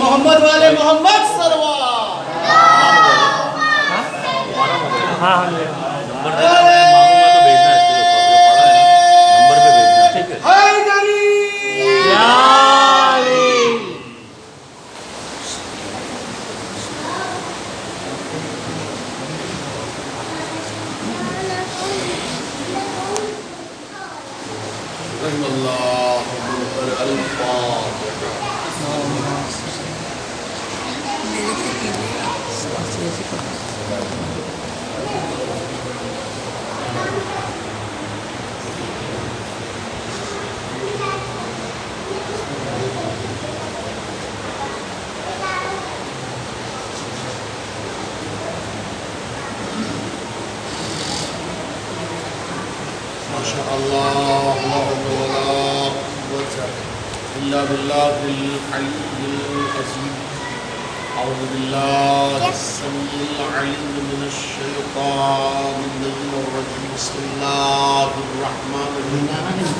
محمد والے محمد سرور رحم اللہ ماشاء اللہ لا حول ولا قوة الا باللہ العلی العظیم اعوذ باللہ السمیع العلیم من الشیطان الرجیم بسم اللہ الرحمن الرحیم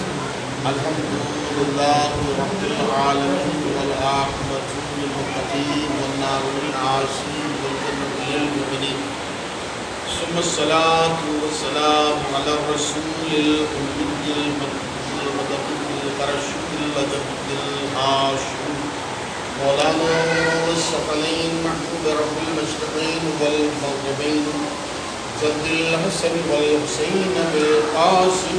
الحمد للہ رب العالمین والعاقبۃ للمتقین والنار للعاصین والجنة للمؤمنین ثم الصلاة والسلام على الرسول الأمي المدعو بالرشد الذي الهاشم مولانا الثقلين محمود رب المشرقين والمغربين جد الحسن والحسين بالقاسم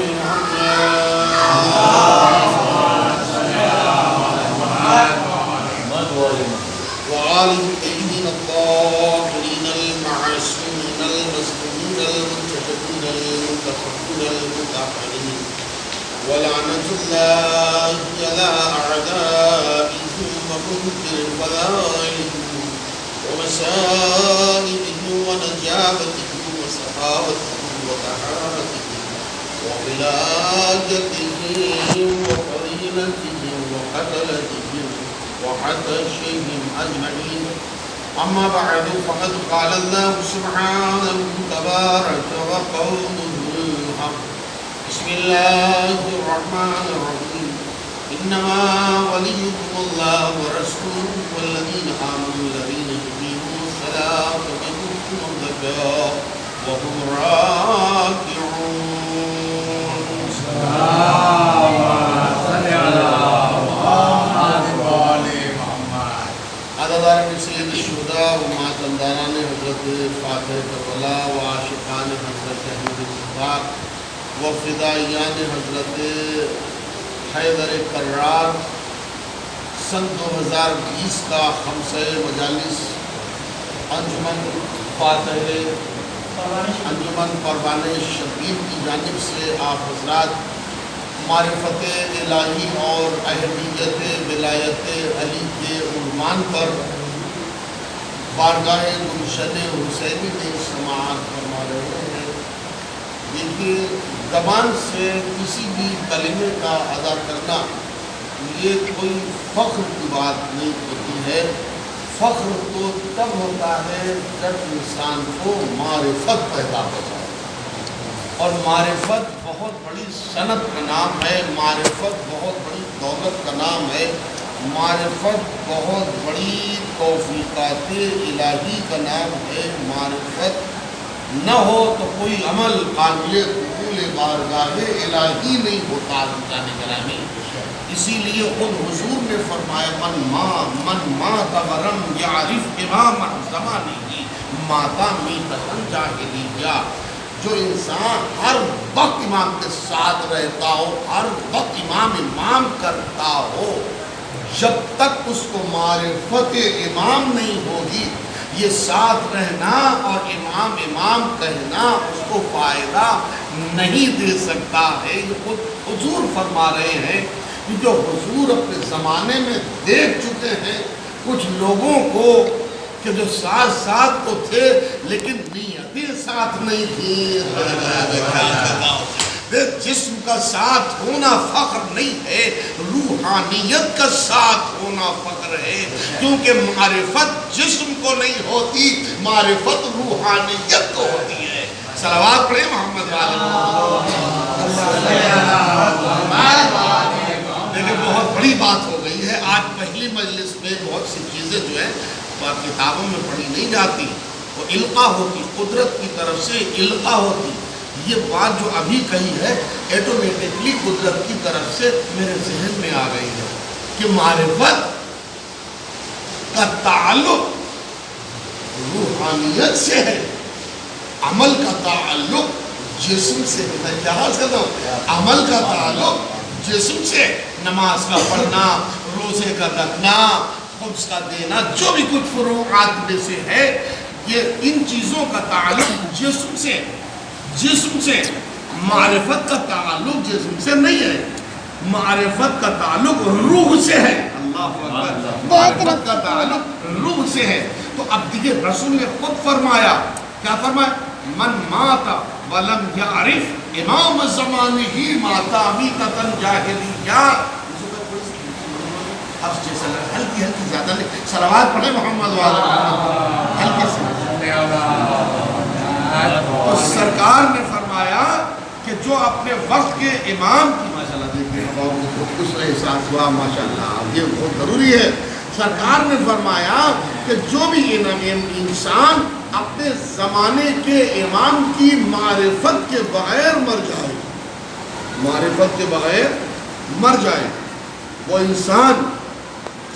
وآله الطيبين الطاهرين المعصومين المظلومين المنتجبين المنتخبين المتأخرين ولعنة الله على أعدائهم ومنكر فضائلهم ومسائلهم ونجابتهم وسخاوتهم وطهارتهم وولادتهم وفضيلتهم وقتلتهم وحتشهم أجمعين أما بعد فقد قال الله سبحانه تبارك وقوله الحق بسم الله الرحمن الرحيم إنما وليكم الله ورسوله والذين آمنوا الذين يقيمون الصلاة ويؤتون الزكاة وهم راكعون عددان سید الشہداء و ماتنداران حضرت فاتح کربلا و عاشقان حضرت احمد صفاق و فدائیان حضرت حیدر کرار سن 2020 کا خمسہ مجالس انجمن فاتح انجمن قربان شبیر کی جانب سے آپ حضرات معرفت الہی اور اہمیت ولایت علی کے عنوان پر بارگاہ گلشن حسینی میں سماعت فرما رہے ہیں۔ دیکھیے زبان سے کسی بھی کلمے کا ادا کرنا یہ کوئی فخر کی بات نہیں ہوتی ہے، فخر تو تب ہوتا ہے جب انسان کو معرفت پیدا ہو جائے، اور معرفت بہت بڑی صنعت کا نام ہے، معرفت بہت بڑی دولت کا نام ہے، معرفت بہت بڑی توفیقات الہی کا نام ہے۔ معرفت نہ ہو تو کوئی عمل قابل قبول بارگاہ الہی نہیں ہوتا جانے کرامی۔ اسی لیے خود حضور نے فرمایا من مات ورم یعرف امام زمانے کی ماتا میتتن جاہلیہ، جو انسان ہر وقت امام کے ساتھ رہتا ہو، ہر وقت امام کرتا ہو، جب تک اس کو معرفت امام نہیں ہوگی، یہ ساتھ رہنا اور امام کہنا اس کو فائدہ نہیں دے سکتا ہے۔ یہ خود حضور فرما رہے ہیں، کیونکہ حضور اپنے زمانے میں دیکھ چکے ہیں کچھ لوگوں کو کہ جو ساتھ تو تھے لیکن نیتیں ساتھ نہیں تھی۔ جسم کا ساتھ ہونا فخر نہیں ہے، روحانیت کا ساتھ ہونا فخر ہے، کیونکہ معرفت جسم کو نہیں ہوتی، معرفت روحانیت کو ہوتی ہے۔ صلوات پڑھیں محمد والے محمد۔ لیکن بہت بڑی بات ہو گئی ہے، ہے آج پہلی مجلس میں بہت سی چیزیں جو ہے کتابوں میں پڑھی نہیں جاتی، وہ القا ہوتی، قدرت کی طرف سے القا ہوتی. یہ بات جو ابھی کہی ہے ایٹومیٹکلی قدرت کی طرف سے میرے ذہن میں آ گئی ہے کہ معرفت کا تعلق روحانیت سے ہے، عمل کا تعلق جسم سے ہے. میں کیا حال کرتا ہوں؟ عمل کا تعلق جسم سے، نماز کا پڑھنا، روزے کا رکھنا، خمس کا دینا، جو بھی کچھ فروعات میں سے ہے، یہ ان چیزوں کا تعلق جسم سے. جسم سے معرفت کا تعلق جسم سے نہیں ہے، معرفت کا تعلق روح سے ہے. اللہ اکبر. معرفت کا تعلق روح سے ہے. تو اب دیکھیں رسول نے خود فرمایا، کیا فرمایا؟ من مات ولم یعرف امام زمانہ ماتا میتۃ جاہلیہ. اب جیسا ہلکی زیادہ نہیں، صلوات پڑھیں محمد وعلی محمد ہلکے سے. تو سرکار نے فرمایا کہ جو اپنے وقت کے امام کی، ماشاءاللہ دیکھتے ہیں کچھ احساس ہوا، ماشاءاللہ یہ بہت ضروری ہے. سرکار نے فرمایا کہ جو بھی انسان اپنے زمانے کے امام کی معرفت کے بغیر مر جائے، معرفت کے بغیر مر جائے، وہ انسان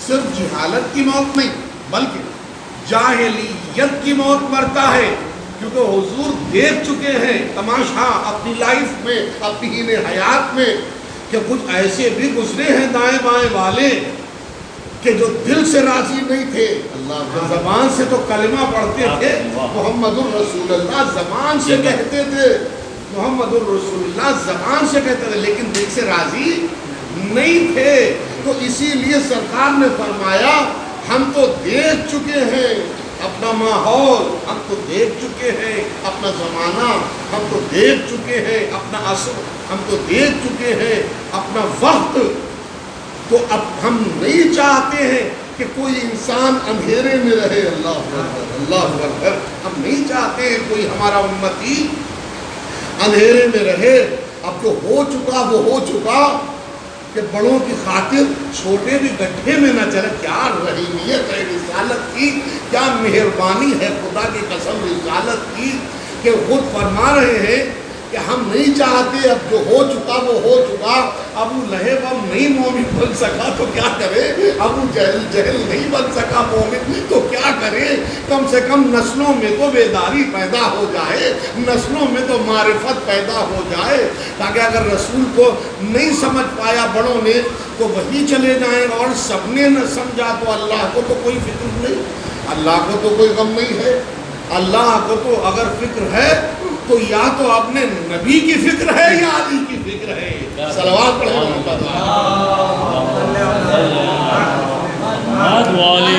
صرف جہالت کی موت نہیں بلکہ جاہلیت کی موت مرتا ہے. کیونکہ حضور دیکھ چکے ہیں تماشا اپنی لائف میں، اپنی حیات میں، کہ کچھ ایسے بھی گزرے ہیں دائیں بائیں والے کہ جو دل سے راضی نہیں تھے. اللہ زبان سے تو کلمہ پڑھتے تھے، محمد الرسول اللہ زبان سے کہتے تھے، محمد الرسول اللہ زبان سے کہتے تھے، لیکن دل سے راضی نہیں تھے. تو اسی لیے سرکار نے فرمایا ہم تو دیکھ چکے ہیں اپنا ماحول، ہم تو دیکھ چکے ہیں اپنا زمانہ، ہم تو دیکھ چکے ہیں اپنا عصر، ہم تو دیکھ چکے ہیں اپنا وقت. تو اب ہم نہیں چاہتے ہیں کہ کوئی انسان اندھیرے میں رہے. اللہ اکبر، اللہ اکبر. ہم نہیں چاہتے ہیں کوئی ہمارا امتی اندھیرے میں رہے. اب جو ہو چکا وہ ہو چکا، کہ بڑوں کی خاطر چھوٹے بھی گڈھے میں نہ چلے. کیا رحیمیت ہے رسالت کی، کیا مہربانی ہے خدا کی قسم رسالت کی، کہ خود فرما رہے ہیں کہ ہم نہیں چاہتے، اب جو ہو چکا وہ ہو چکا. ابو لہب اب نہیں مومن بن سکا تو کیا کرے، ابو جہل نہیں بن سکا مومن تو کیا کرے. کم سے کم نسلوں میں تو بیداری پیدا ہو جائے، نسلوں میں تو معرفت پیدا ہو جائے، تاکہ اگر رسول کو نہیں سمجھ پایا بڑوں نے تو وہی چلے جائیں، اور سب نے نہ سمجھا تو اللہ کو تو کوئی فکر نہیں، اللہ کو تو کوئی غم نہیں ہے. اللہ کو تو اگر فکر ہے تو یا تو اپنے نبی کی فکر ہے یا علی کی فکر ہے. صلوات پڑھیں محمد والی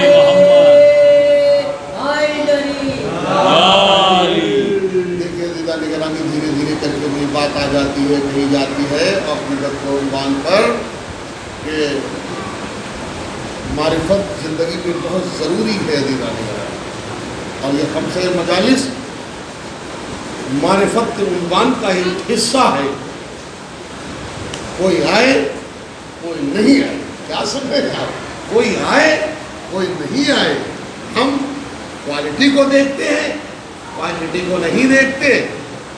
دیکھیے دیدہ نگرانی دھیرے دھیرے کر کے میری بات آ جاتی ہے، کہی جاتی ہے اپنے دفتر عنوان پر کہ معرفت زندگی میں بہت ضروری ہے. دیدہ نگرانی اور یہ خمسہ مجالس معرفت کے عنوان کا ایک حصہ ہے. کوئی آئے کوئی نہیں آئے، کیا سمجھے آپ؟ کوئی آئے کوئی نہیں آئے، ہم کوالٹی کو دیکھتے ہیں، کوانٹٹی کو نہیں دیکھتے.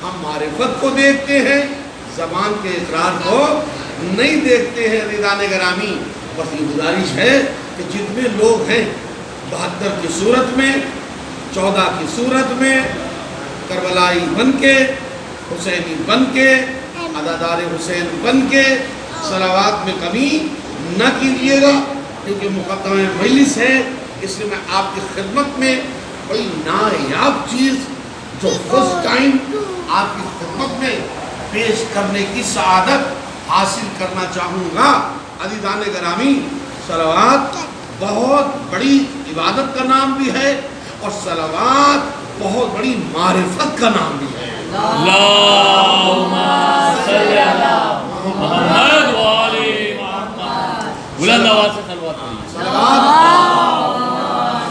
ہم معرفت کو دیکھتے ہیں، زبان کے اقرار کو نہیں دیکھتے ہیں. ریدان گرامی بس یہ گزارش ہے کہ جتنے لوگ ہیں 72 کی صورت میں، 14 کی صورت میں، کربلائی بن کے، حسینی بن کے، عزادار حسین بن کے صلوات میں کمی نہ کیجیے گا، کیونکہ مقدمہ مجلس ہے. اس لیے میں آپ کی خدمت میں بڑی نایاب چیز جو فرسٹ ٹائم آپ کی خدمت میں پیش کرنے کی سعادت حاصل کرنا چاہوں گا. عزیزان گرامی، صلوات بہت بڑی عبادت کا نام بھی ہے، اور صلوات بہت بڑی معرفت کا نام بھی ہے. اللہم صلی علی محمد والی محمد. بلند آواز سے صلوات پڑھیے. صلوات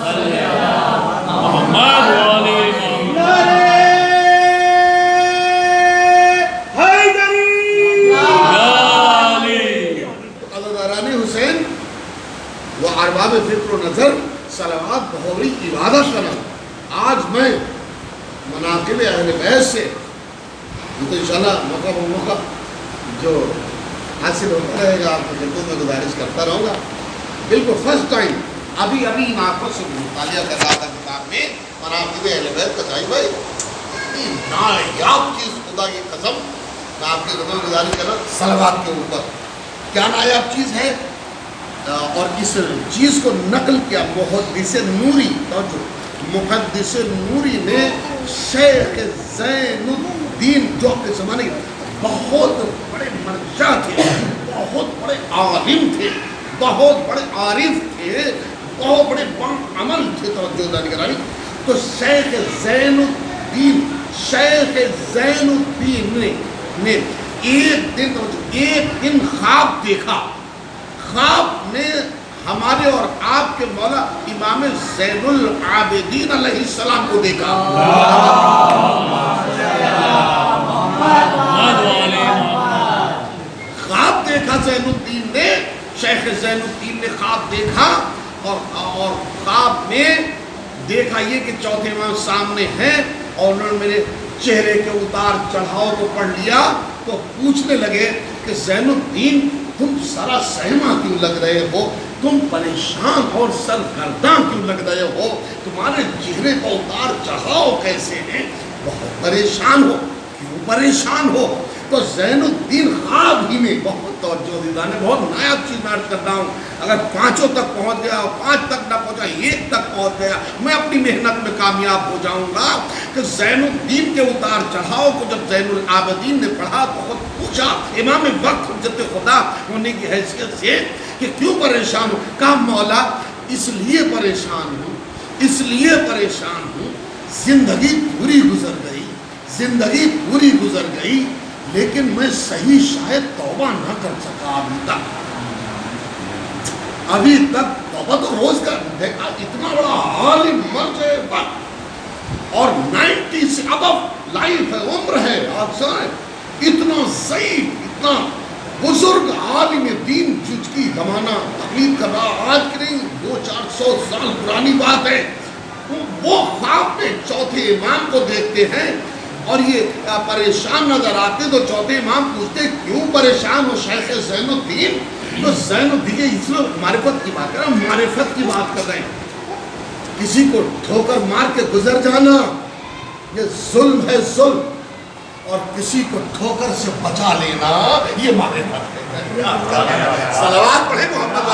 صلی علی محمد والی محمد. عزاداران حسین صلوات بہت بڑی عبادت کا نام. آج میں مناقب اہل بیت سے یہ تو انشاءاللہ موقع جو حاصل ہوتا رہے گا آپ کو خدمت میں گزارش کرتا رہوں گا. بالکل فرسٹ ٹائم ابھی ان آنکھوں سے مطالعہ کر رہا تھا کتاب میں مناقب اہل بیت کا. چاہیے بھائی اتنی نایاب چیز، خدا کی قسم میں آپ کی خدمت میں گزارش کر رہا ہوں صلوات کے اوپر. کیا نایاب چیز ہے، اور اس چیز کو نقل کیا محدث نوری. محدث نوری نے شیخ زین الدین جو اپنے زمانے بہت بڑے مرجع تھے، بہت بڑے عالم تھے، بہت بڑے عارف تھے، بہت بڑے عمل تھے. توجہ دانی کرانی تو شیخ زین الدین نے ایک دن خواب دیکھا. خواب میں ہمارے اور آپ کے مولا امام زین العابدین علیہ السلام کو دیکھا. خواب دیکھا زین الدین نے، شیخ زین الدین نے خواب دیکھا، اور خواب میں دیکھا یہ کہ چوتھے امام سامنے ہیں اور انہوں نے میرے چہرے کے اتار چڑھاؤ کو پڑھ لیا. تو پوچھنے لگے کہ زین الدین تم سرا سہما کیوں لگ رہے ہو، تم پریشان اور سرگرداں کیوں لگ رہے ہو، تمہارے چہرے پر اتار چڑھاؤ کیسے ہیں، بہت پریشان ہو. کیوں پریشان ہو؟ تو زین الدین خواب ہی میں بہت توجہ دیدہ نے بہت نایاب چیز ناٹ کر رہا ہوں. اگر 5 تک پہنچ گیا اور 5 تک نہ پہنچا 1 تک پہنچ گیا میں اپنی محنت میں کامیاب ہو جاؤں گا. کہ زین الدین کے اتار چڑھاؤ کو جب زین العابدین نے پڑھا تو خود پوچھا امام وقت حجت خدا ہونے کی حیثیت سے کہ کیوں پریشان ہو؟ کہا مولا اس لیے پریشان ہوں زندگی پوری گزر گئی لیکن میں صحیح شاید توبہ نہ کر سکا ابھی تک توبہ تو روز کا دیکھا. اتنا بڑا عالم مر جائے اور 90 سے ابو لائف ہے، عمر ہے، آپ سنیں اتنا ضعیف، اتنا بزرگ عالم دین جس کی زمانہ تقلید کر رہا، آج کی نہیں 200-400 سال پرانی بات ہے. وہ خواب میں چوتھے امام کو دیکھتے ہیں اور یہ پریشان نظر آتے. تو چوتھے امام پوچھتے کیوں پریشان ہو شیخ زین الدین؟ تو زین الدین اس میں معرفت کی بات کر رہے ہیں، معرفت کی بات کر رہے ہیں. کسی کو ٹھوکر مار کے گزر جانا یہ ظلم ہے، ظلم، اور کسی کو ٹھوکر سے بچا لینا یہ معرفت ہے. صلوات پڑھیں محمد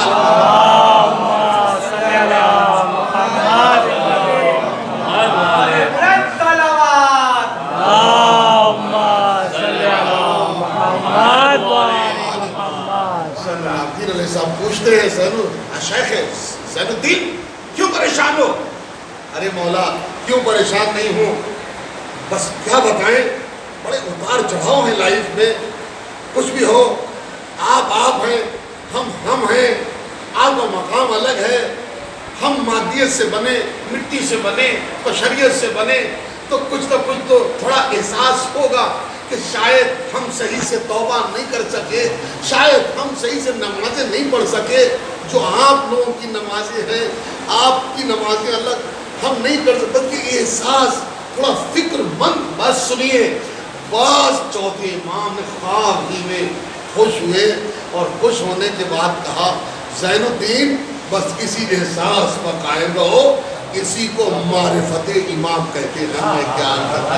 صاحب پوچھتے ہیں شیخ زین الدین کیوں پریشان ہو؟ ارے مولا کیوں پریشان نہیں ہوں، بس کیا بتائیں بڑے اتار چڑھاؤ ہیں لائف میں. کچھ بھی ہو آپ ہیں، ہم ہیں، آپ کا مقام الگ ہے. ہم مادیت سے بنے، مٹی سے بنے، بشریت سے بنے، تو کچھ نہ کچھ تو تھوڑا احساس ہوگا کہ شاید ہم صحیح سے توبہ نہیں کر سکے، شاید ہم صحیح سے نمازیں نہیں پڑھ سکے. جو آپ لوگوں کی نمازیں ہیں، آپ کی نمازیں الگ ہم نہیں کر سکتے. بلکہ احساس تھوڑا فکر مند. بس سنیے، بعض چوتھے امام نے خواب ہی میں خوش ہوئے اور خوش ہونے کے بعد کہا زین الدین بس اسی احساس پر قائم رہو، اسی کو معرفت امام کہتے ہیں. میں کیا کرتا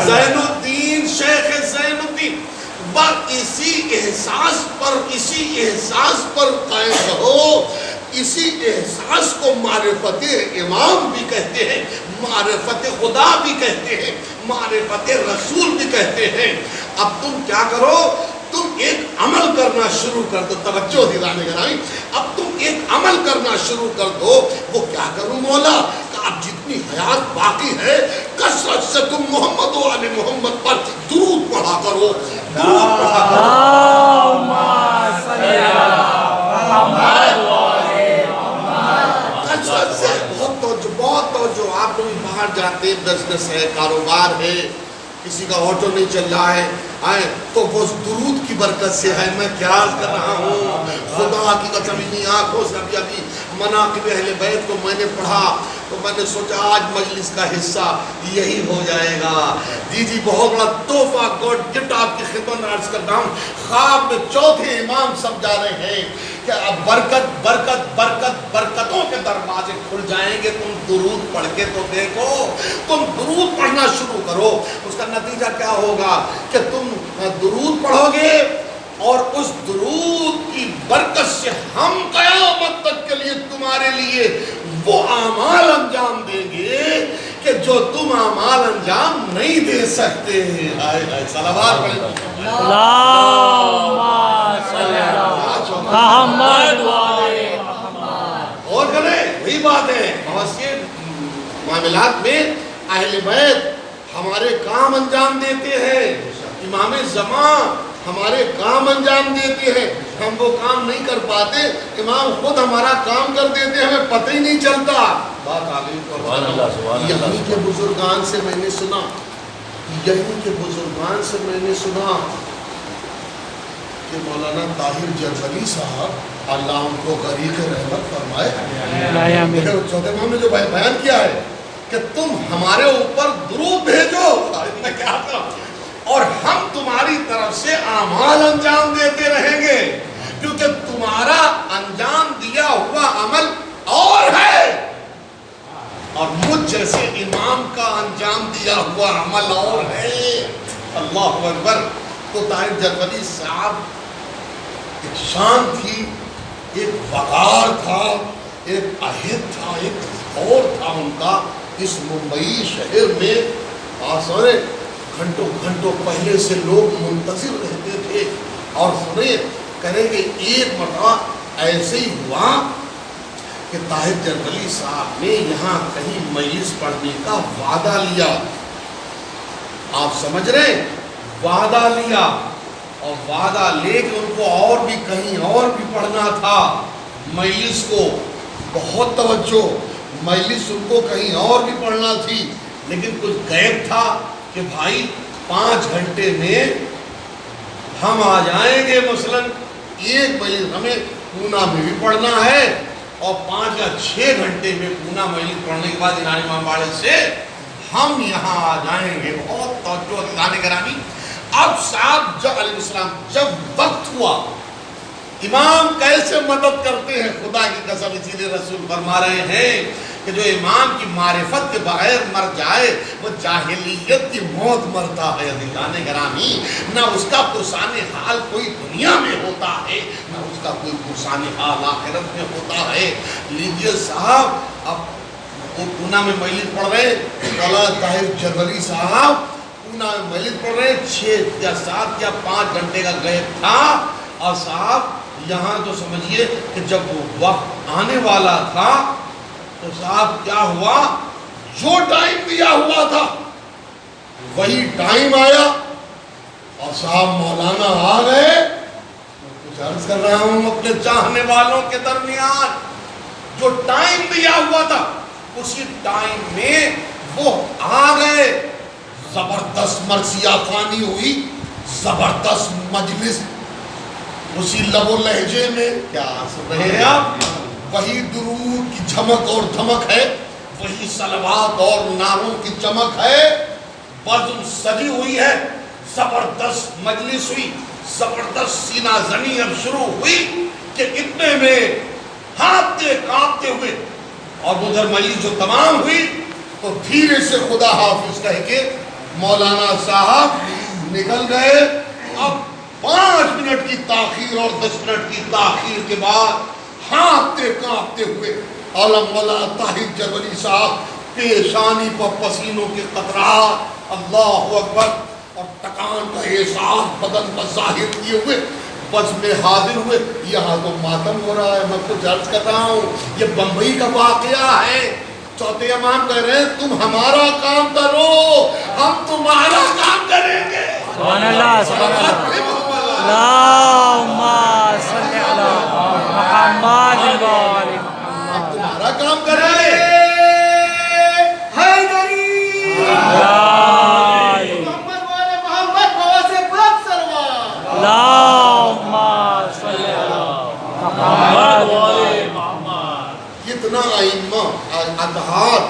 زین الدین شیخ زین الدین بس اسی احساس پر قائم رہو. اسی احساس کو معرفت امام بھی کہتے ہیں، معرفت خدا بھی کہتے ہیں، معرفت رسول بھی کہتے ہیں. اب تم کیا کرو، تم ایک عمل کرنا شروع کر دو. توجہ دلانے گرامی، اب تم ایک عمل کرنا شروع کر دو. وہ کیا کروں مولا؟ کہ اب جتنی حیات باقی ہے کثرت سے تم محمد و آل محمد پر درود پڑھا کرو. درود پڑھا کرو. کثرت سے بہت توجہ. آپ لوگ باہر جاتے، بزنس ہے، کاروبار ہے، کسی کا آٹو نہیں چل رہا ہے تو وہ درود کی برکت سے ہے. میں کیا کر رہا ہوں، خدا کی قسم اتنی آنکھوں سے ابھی مناقب اہل بیت کو میں نے پڑھا تو میں نے سوچا آج مجلس کا حصہ یہی ہو جائے گا. جی بہت بڑا تحفہ گاڈ گفٹ آپ کی خدمت میں عرض کرتا ہوں. خواب میں چوتھے امام سب جا رہے ہیں کہ اب برکت برکت برکت برکتوں کے دروازے کھل جائیں گے. تم درود پڑھ کے تو دیکھو, تم درود پڑھنا شروع کرو. اس کا نتیجہ کیا ہوگا کہ تم درود پڑھو گے اور اس درود کی برکت سے ہم قیامت تک کے لیے تمہارے لیے وہ اعمال انجام دیں گے کہ جو تم اعمال انجام نہیں دے سکتے. صلوات پڑھیں. اللہم صلی علی محمد وعلی محمد. اور کریں وہی بات ہے. بہت سے معاملات میں اہل بیت ہمارے کام انجام دیتے ہیں, امام زمان ہمارے کام انجام دیتے ہیں, ہم وہ کام نہیں کر پاتے, امام خود ہمارا کام کر دیتے ہیں, ہمیں پتہ ہی نہیں چلتا. بات آگئی یہیں کے بزرگان سے میں نے سنا, یہیں کے بزرگان سے میں نے سنا کہ مولانا طاہر جرجلی صاحب اللہ ان کو غریق رحمت فرمائے, چوتھے امام نے جو بیان کیا ہے کہ تم ہمارے اوپر درود بھیجو, میں کیا کروں, اور ہم تمہاری طرف سے اعمال انجام دیتے رہیں گے کیونکہ تمہارا انجام دیا ہوا عمل اور ہے اور مجھ جیسے امام کا انجام دیا ہوا عمل اور ہے. اللہ اکبر. تو طاہر جرجلی صاحب ایک شان تھی, ایک وقار تھا, ایک عہد تھا, ایک اور تھا ان کا. اس ممبئی شہر میں آسانے گھنٹوں گھنٹوں پہلے سے لوگ منتظر رہتے تھے. اور سنیں کریں کہ ایک مرتبہ ایسے ہی ہوا کہ طاہر جرجلی صاحب نے یہاں کہیں مجلس پڑھنے کا وعدہ لیا. آپ سمجھ رہے ہیں, وعدہ لیا, اور وعدہ لے کے ان کو اور بھی کہیں اور بھی پڑھنا تھا مجلس کو. بہت توجہ, مجلس ان کو کہیں اور بھی پڑھنا تھی, لیکن کچھ غیب تھا کہ بھائی 5 گھنٹے میں ہم آ جائیں گے. مثلا ایک مجلس ہمیں پونا میں بھی پڑھنا ہے اور 5 یا 6 گھنٹے میں پونا مجلس پڑھنے کے بعد امام امامباڑے سے ہم یہاں آ جائیں گے. بہت توجہ عزیزان گرامی. اب صاحب جب علیہ السلام جب وقت ہوا, امام کیسے مدد کرتے ہیں خدا کی قسم, اسی لیے رسول فرما رہے ہیں کہ جو امام کی معرفت کے بغیر مر جائے وہ جاہلیت کی موت مرتا ہے. عزیزان گرامی, نہ اس کا پرسان حال کوئی دنیا میں ہوتا ہے, نہ اس کا کوئی پرسان حال آخرت میں ہوتا ہے. لیجئے صاحب, اب وہ پونا میں مجلس پڑھ رہے, مولانا طاہر جرجلی صاحب پونا میں مجلس پڑھ رہے, 6 یا 7 یا 5 گھنٹے کا غیب تھا. اور صاحب یہاں تو سمجھیے کہ جب وہ وقت آنے والا تھا تو صاحب کیا ہوا, جو ٹائم دیا ہوا تھا وہی ٹائم آیا اور صاحب مولانا آ گئے. کچھ عرض کر رہا ہوں اپنے چاہنے والوں کے درمیان, جو ٹائم دیا ہوا تھا اسی ٹائم میں وہ آ گئے. زبردست مرثیہ خوانی ہوئی, زبردست مجلس, اسی لب و لہجے میں. کیا سن رہے ہیں آپ, وہی درود کی جھمک اور دھمک ہے, وہی صلوات اور نعروں کی چمک ہے. بزم سجی ہوئی ہے, زبردست مجلس ہوئی, زبردست سینہ زنی اب شروع ہوئی کہ اتنے میں ہانپتے کانپتے ہوئے اور ادھر مجلس جو تمام ہوئی تو دھیرے سے خدا حافظ کہہ کے مولانا صاحب نکل گئے. اب 5 منٹ کی تاخیر اور 10 منٹ کی تاخیر کے بعد ہانپتے کانپتے ہوئے علم مولانا طاہر جرجلی صاحب پیشانی پر پسینوں کے قطرات, اللہ اکبر, اور تکان کا احساس بدن پر ظاہر کیے ہوئے بس میں حاضر ہوئے. یہاں تو ماتم ہو رہا ہے, میں کچھ عرض کر رہا ہوں, یہ بمبئی کا واقعہ ہے. چوتھے امام کہہ رہے ہیں تم ہمارا کام کرو, ہم تمہارا کام کریں گے. سبحان اللہ, سبحان اللہ. اللہم صلی علی محمد وعلی محمد. ہم تمہارا کام کریں گے. حیدری محمد والے محمد بابا سے بات سروا. اللہم صلی علی اطہار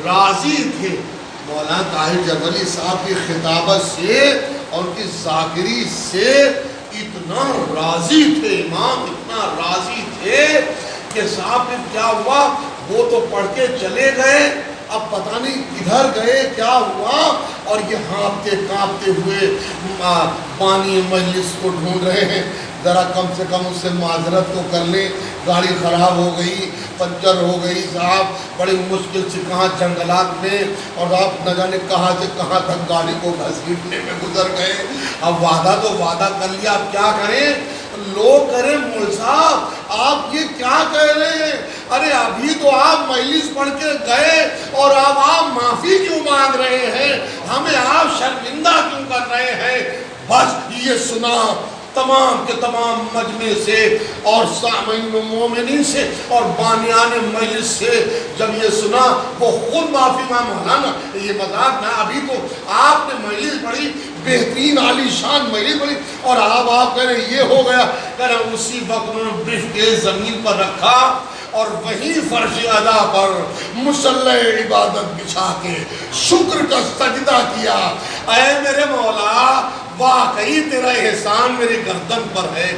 راضی تھے مولانا طاہر جرملی صاحب کی خطابت سے اور ان کی ذاکری سے اتنا راضی تھے امام، اتنا راضی تھے کہ صاحب پھر کیا ہوا، وہ تو پڑھ کے چلے گئے، اب پتہ نہیں کدھر گئے کیا ہوا، اور یہ ہانپتے کانپتے ہوئے پانی مجلس کو ڈھونڈ رہے ہیں، ذرا کم سے کم اس سے معذرت تو کر لیں، گاڑی خراب ہو گئی، پنچر ہو گئی صاحب، بڑی مشکل سے کہاں جنگلات میں اور آپ نہ جانے کہاں سے کہاں تک گاڑی کو گھسیٹنے میں گزر گئے، اب وعدہ تو وعدہ کر لیا، اب کیا کریں؟ لوگ کریں مول صاحب آپ یہ کیا کہہ رہے ہیں، ارے ابھی تو آپ مجلس پڑھ کے گئے اور اب آپ معافی کیوں مانگ رہے ہیں، ہمیں آپ شرمندہ کیوں کر رہے ہیں؟ بس یہ سنا تمام کے تمام مجمع سے اور سامعین و مومنین سے اور بانیان مجلس سے، جب یہ سنا وہ خود معافی مانگ، مولانا یہ مذاق نہ، ابھی تو آپ نے مجلس پڑھی، بہترین عالی شان مجلس پڑھی، اور آپ کہہ رہے ہیں یہ ہو گیا، کہہ رہے ہیں اسی وقت انہوں نے برف کے زمین پر رکھا اور وہیں فرش ادا پر مصلی عبادت بچھا کے شکر کا سجدہ کیا، اے میرے مولا واقعی تیرا احسان میری گردن پر ہے،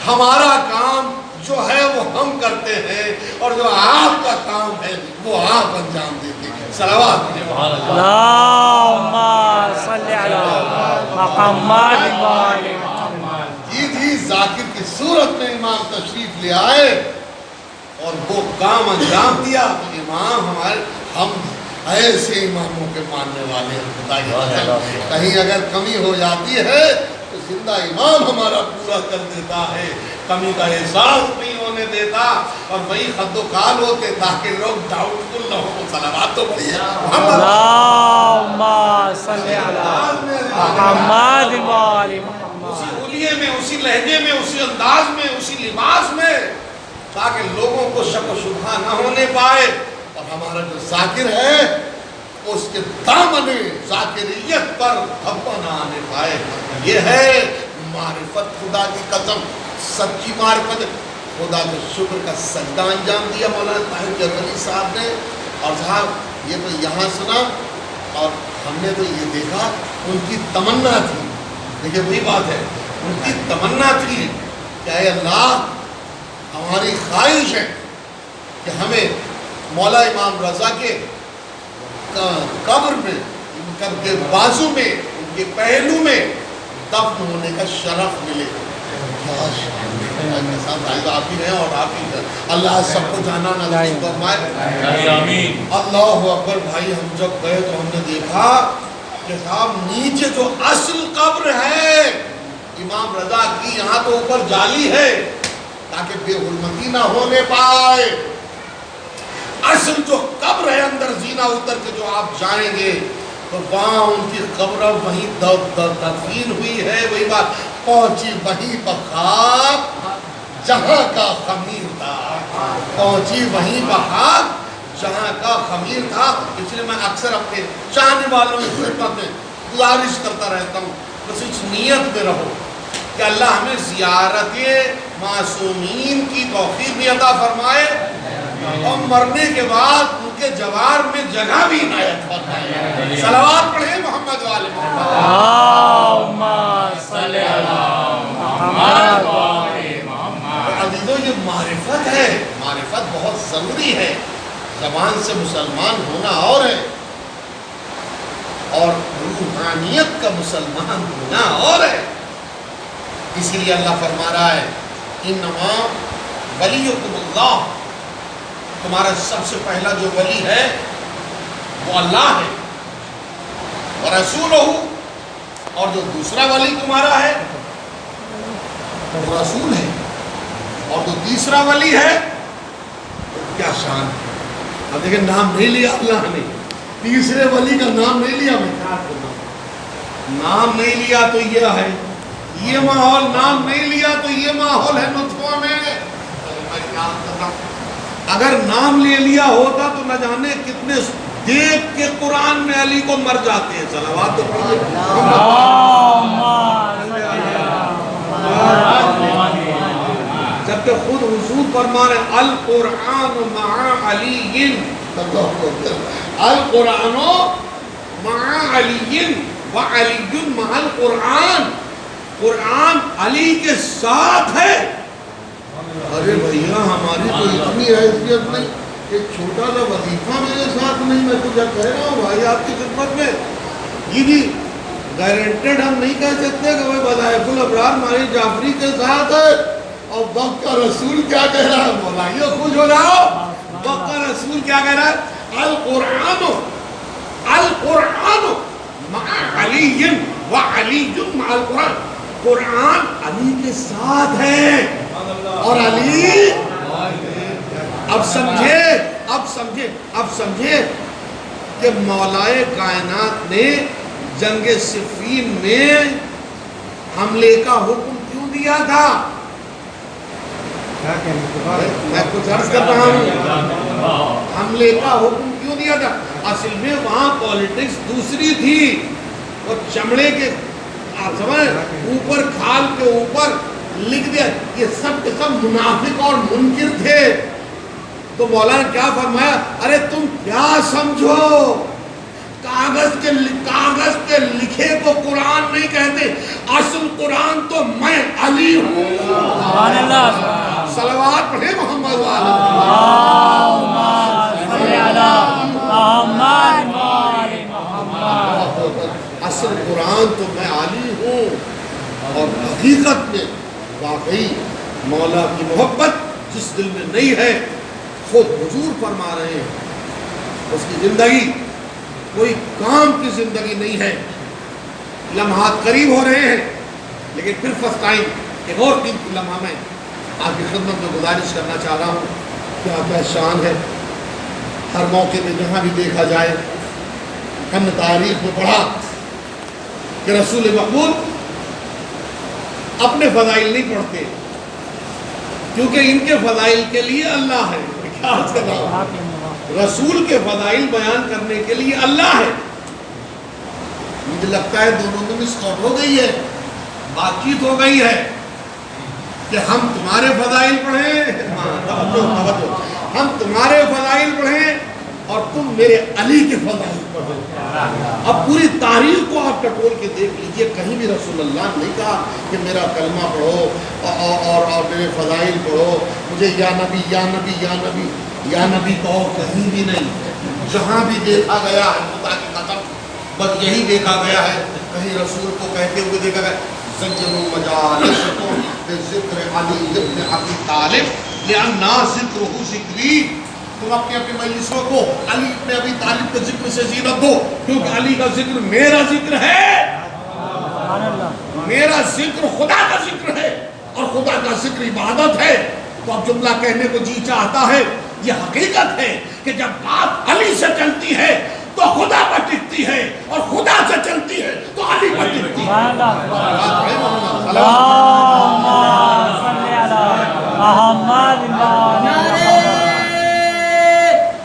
ہمارا کام جو ہے وہ ہم کرتے ہیں اور جو آپ کا کام ہے وہ آپ انجام دیتے ہیں۔ صلوات اللہم صلی علی مقامات والے جی ذاکر کی صورت میں امام تشریف لے آئے اور وہ کام انجام دیا۔ امام ہمارے، ہم ایسے اماموں کے ماننے والے ہیں، کہیں اگر کمی ہو جاتی ہے تو زندہ امام ہمارا پورا کر دیتا ہے، کمی کا احساس نہیں ہونے دیتا، اور وہی خد و کال ہوتے تاکہ لوگ ڈاؤٹ فل نہ ہو۔ صلوات تو بڑی ہے اللہم صلی علی مقامات والے اسی حلیے میں، اسی لہجے میں، اسی انداز میں، اسی لباس میں، تاکہ لوگوں کو شک و شبہ نہ ہونے پائے، اور ہمارا جو ذاکر ہے اس کے دامن ذاکریت پر دھبا نہ آنے پائے۔ یہ ہے معرفت، خدا کی قسم سچی معرفت، خدا کے شکر کا سجدہ انجام دیا مولانا طاہر جرملی صاحب نے۔ اور صاحب یہ تو یہاں سنا اور ہم نے تو یہ دیکھا، ان کی تمنا تھی، دیکھیں وہی بات ہے، ان کی تمنا تھی کہ اے اللہ ہماری خواہش ہے کہ ہمیں مولا امام رضا کے قبر میں، ان کے بازو میں، ان کے پہلو میں دفن ہونے کا شرف ملے۔ آپ ہی ہیں اور آپ ہی ہیں، اللہ سب کو جانا نصیب فرمائے، آمین۔ اللہ اکبر۔ بھائی ہم جب گئے تو ہم نے دیکھا کہ صاحب نیچے جو اصل قبر ہے امام رضا کی، یہاں تو اوپر جالی ہے تاکہ بے حرمتی نہ ہونے پائے، اصل جو قبر ہے اندر زینہ اتر کے جو آپ جائیں گے تو وہاں ان کی قبر وہیں تدفین ہوئی ہے، وہی بات، پہنچی وہیں بخاک جہاں کا خمیر تھا، پہنچی وہیں بخاک جہاں کا خمیر تھا۔ اس لیے میں اکثر اپنے چاہنے والوں کی خدمت میں گزارش کرتا رہتا ہوں، بس اس نیت میں رہو کہ اللہ ہمیں زیارت معصومین کی توفیق بھی عطا فرمائے اور مرنے کے بعد ان کے جوار میں جگہ بھی عنایت فرمائے۔ صلوات پڑھیں محمد والے محمد۔ اللہم صلی علی محمد والے محمد۔ عزیزو یہ معرفت ہے، معرفت بہت ضروری ہے، زبان سے مسلمان ہونا اور ہے اور روحانیت کا مسلمان ہونا اور ہے۔ اسی لیے اللہ فرما رہا ہے انما ولیکم اللہ، تمہارا سب سے پہلا جو ولی ہے وہ اللہ ہے، ورسولہ، اور جو دوسرا ولی تمہارا ہے وہ رسول ہے، اور جو تیسرا ولی ہے کیا شان ہے۔ اب دیکھیں نام نہیں لیا اللہ نے، تیسرے ولی کا نام نہیں لیا، میں کیا کروں، نام نہیں لیا تو یہ ہے، یہ ماحول، نام نہیں لیا تو یہ ماحول ہے نطفوں میں۔ اگر نام لے لیا ہوتا تو نہ جانے کتنے دیکھ کے قرآن میں علی کو مر جاتے ہیں۔ صلوات تو پڑھیے۔ جب کہ خود حضور فرما رہے القرآن مع علی القرآن مع علی و علی مع القرآن، قرآن علی کے ساتھ ہے۔ ارے بھیا ہماری تو اتنی حیثیت نہیں، ایک چھوٹا سا وظیفہ میرے ساتھ نہیں، میں تجھے کہہ رہا ہوں بھائی آپ کی خدمت میں، یہ بھی گارنٹیڈ ہم نہیں کہہ سکتے کہ وہ وظائف الابرار ہماری جعفری کے ساتھ ہے۔ اور وقت کا رسول کیا کہہ رہا ہے؟ مولائیو خوش ہو جاؤ، وقت کا رسول کیا کہہ رہا ہے؟ القرآن مع علی و علی مع القرآن، قرآن علی کے ساتھ ہے اور علی، اب سمجھے کہ مولائے کائنات نے جنگ صفین میں حملے کا حکم کیوں دیا تھا؟ میں کچھ عرض کر رہا ہوں، حملے کا حکم کیوں دیا تھا؟ اصل میں وہاں پولیٹکس دوسری تھی، اور چمڑے کے اوپر کھال کے اوپر لکھ دیا، یہ سب کے سب منافق اور منکر تھے۔ تو مولانا کیا فرمایا؟ ارے تم کیا سمجھو، کاغذ کے لکھے کو قرآن نہیں کہتے، اصل قرآن تو میں علی ہوں۔ سبحان اللہ، صلوات پڑھے محمد والا، اللہم صلی علی محمد وآل محمد۔ اصل قرآن تو میں علی ہوں، اور حقیقت میں واقعی مولا کی محبت جس دل میں نہیں ہے، خود حضور فرما رہے ہیں اس کی زندگی کوئی کام کی زندگی نہیں ہے، لمحات قریب ہو رہے ہیں، لیکن پھر فرسٹ ٹائم ایک اور قیمتی لمحہ میں آپ کی خدمت میں گزارش کرنا چاہ رہا ہوں۔ کیا شان ہے، ہر موقع میں جہاں بھی دیکھا جائے، ہم نے تاریخ میں پڑھا کہ رسول مقبول اپنے فضائل نہیں پڑھتے، کیونکہ ان کے فضائل کے لیے اللہ ہے۔ رسول کے فضائل بیان کرنے کے لیے اللہ ہے۔ مجھے لگتا ہے دونوں میں مس کال ہو گئی ہے، بات چیت ہو گئی ہے کہ ہم تمہارے فضائل پڑھیں، ہم تمہارے فضائل پڑھیں اور تم میرے علی کے فضائل پڑھو۔ اب پوری تاریخ کو آپ ٹٹول کے دیکھ لیجئے، کہیں بھی رسول اللہ نے نہیں کہا کہ میرا کلمہ پڑھو اور میرے فضائل پڑھو، مجھے یا نبی یا نبی یا نبی یا نبی کہو، کہیں بھی نہیں۔ جہاں بھی دیکھا گیا ہے خدا کی قسم بس یہی دیکھا گیا ہے، کہیں رسول کو کہتے ہوئے دیکھا گیا زینوا مجالسکم بذکر علی ابن ابی طالب لأن ذکرہ ذکری، تم اپنی مجلسوں کو علی ابن ابی طالب کے ذکر سے زینت دو، کیونکہ علی کا ذکر میرا ذکر ہے، میرا ذکر خدا کا ذکر ہے، اور خدا کا ذکر عبادت ہے۔ تو اب جملہ کہنے کو جی چاہتا ہے، یہ حقیقت ہے کہ جب بات علی سے چلتی ہے تو خدا پر ٹکتی ہے، اور خدا سے چلتی ہے تو علی پر ٹکتی ہے۔ اللہم صلی علی محمد نعرہ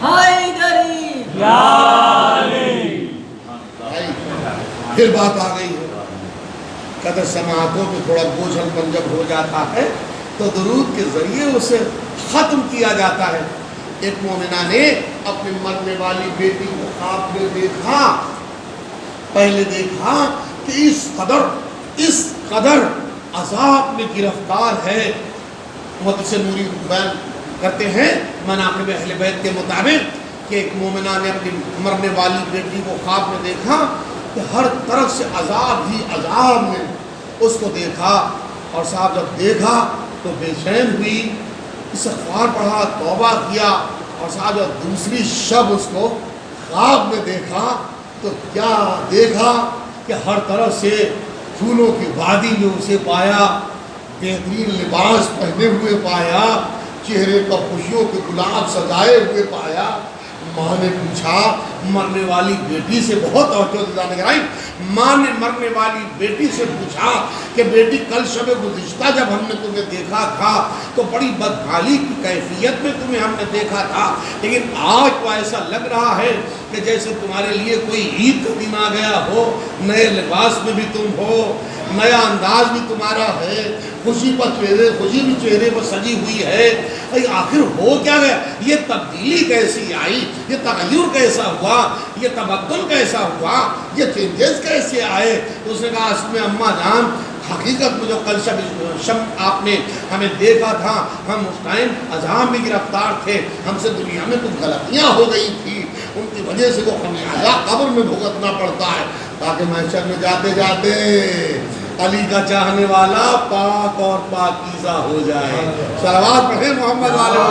حیدری یا علی۔ پھر بات آ گئی ہے، قدر سماعتوں میں تھوڑا بوجھل پن جب ہو جاتا ہے تو درود کے ذریعے اسے ختم کیا جاتا ہے۔ ایک مومنہ نے اپنی مرنے والی بیٹی کو خواب میں دیکھا، پہلے دیکھا کہ اس قدر عذاب میں گرفتار ہے۔ محدث نوری بیان کرتے ہیں مناقب اہل بیت کے مطابق کہ ایک مومنہ نے اپنی مرنے والی بیٹی کو خواب میں دیکھا کہ ہر طرف سے عذاب ہی عذاب میں اس کو دیکھا، اور صاحب جب دیکھا تو بے چین ہوئی، استغفار پڑھا، توبہ کیا، اور صاحب جب دوسری شب اس کو خواب میں دیکھا تو کیا دیکھا کہ ہر طرف سے پھولوں کی وادی میں اسے پایا، بہترین لباس پہنے ہوئے پایا، چہرے پر خوشیوں کے گلاب سجائے ہوئے پایا۔ ماں نے پوچھا مرنے والی بیٹی سے، بہت توجہ، ماں نے مرنے والی بیٹی سے پوچھا کہ بیٹی کل شب گزشتہ جب ہم نے تمہیں دیکھا تھا تو بڑی بدحالی کی کیفیت میں تمہیں ہم نے دیکھا تھا، لیکن آج تو ایسا لگ رہا ہے کہ جیسے تمہارے لیے کوئی عید کا دن آ گیا ہو، نئے لباس میں بھی تم ہو، نیا انداز بھی تمہارا ہے، خوشی بھی چہرے پر سجی ہوئی ہے۔ آخر ہو کیا گیا؟ یہ تبدیلی کیسی آئی؟ یہ تغیر کیسا ہوا؟ یہ تبدل کیسا ہوا؟ یہ چینجز کیسے آئے؟ اس نے کہا اس میں اماں جان حقیقت میں جو کل شب آپ نے ہمیں دیکھا تھا، ہم اس ٹائم عذاب میں گرفتار تھے، ہم سے دنیا میں کچھ غلطیاں ہو گئی تھی، ان کی وجہ سے وہ خمیازہ قبر میں بھگتنا پڑتا ہے، تاکہ محشر میں جاتے جاتے علی کا چاہنے والا پاک اور پاکیزہ ہو جائے۔ صلوات پڑھیں محمد والے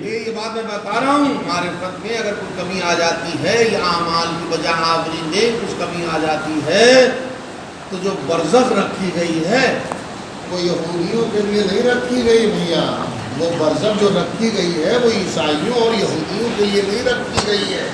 یہ بات میں بتا رہا ہوں، معرفت میں اگر کوئی کمی آ جاتی ہے یا اعمال کی وجہ آوری میں کچھ کمی آ جاتی ہے تو جو برزخ رکھی گئی ہے وہ یہودیوں کے لیے نہیں رکھی گئی بھیا، وہ برزخ جو رکھی گئی ہے وہ عیسائیوں اور یہودیوں کے لیے نہیں رکھی گئی ہے۔